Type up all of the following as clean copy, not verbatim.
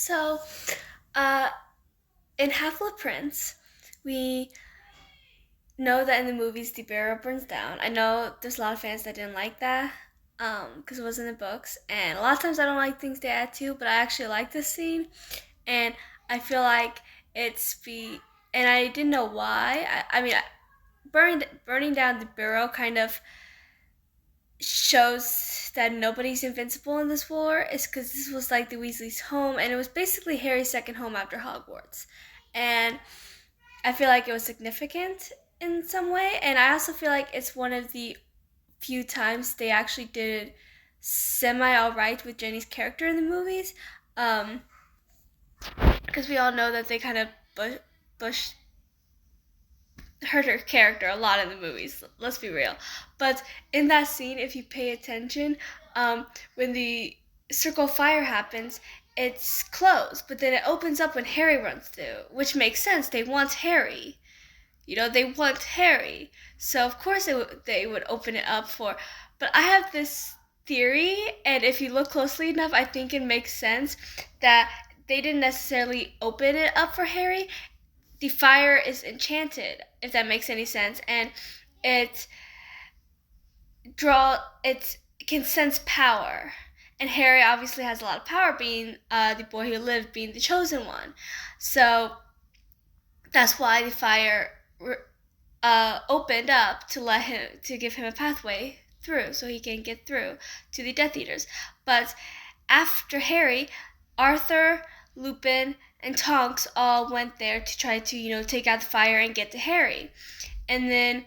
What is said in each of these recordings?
So, uh, in Half-Blood Prince, we know that in the movies the barrel burns down. I know there's a lot of fans that didn't like that, because it was in the books, and a lot of times I don't like things they add to, but I actually like this scene, and I feel like and I didn't know why. Burning down the barrel kind of shows that nobody's invincible in this war is because this was like the Weasley's home, and it was basically Harry's second home after Hogwarts. And I feel like it was significant in some way, and I also feel like it's one of the few times they actually did semi alright with Jenny's character in the movies. Um, because we all know that they kind of bush hurt her character a lot in the movies. Let's be real. But in that scene, if you pay attention, when the circle of fire happens, it's closed, but then it opens up when Harry runs through, which makes sense. They want Harry. They want Harry. So of course they would open it up for. But I have this theory, and if you look closely enough, I think it makes sense that they didn't necessarily open it up for Harry. The fire is enchanted, if that makes any sense, and it it can sense power. And Harry obviously has a lot of power, being the boy who lived, being the chosen one. So that's why the fire opened up to give him a pathway through, so he can get through to the Death Eaters. But after Harry, Arthur, Lupin, and Tonks all went there to try to, take out the fire and get to Harry. And then,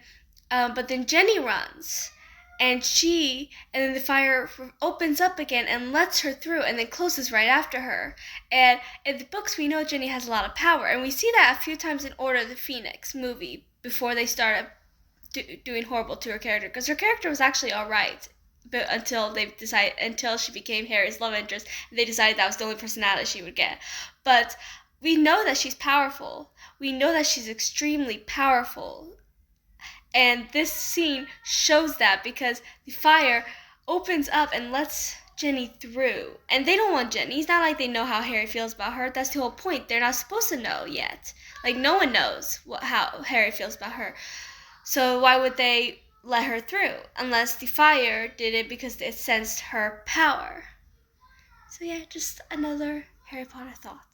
but then Jenny runs, and then the fire opens up again and lets her through, and then closes right after her. And in the books, we know Jenny has a lot of power, and we see that a few times in Order of the Phoenix movie before they started doing horrible to her character, because her character was actually all right. But until she became Harry's love interest, they decided that was the only personality she would get. But we know that she's powerful. We know that she's extremely powerful. And this scene shows that, because the fire opens up and lets Jenny through. And they don't want Jenny. It's not like they know how Harry feels about her. That's the whole point. They're not supposed to know yet. Like, no one knows how Harry feels about her. So why would they let her through? Unless the fire did it because it sensed her power. So yeah, just another Harry Potter thought.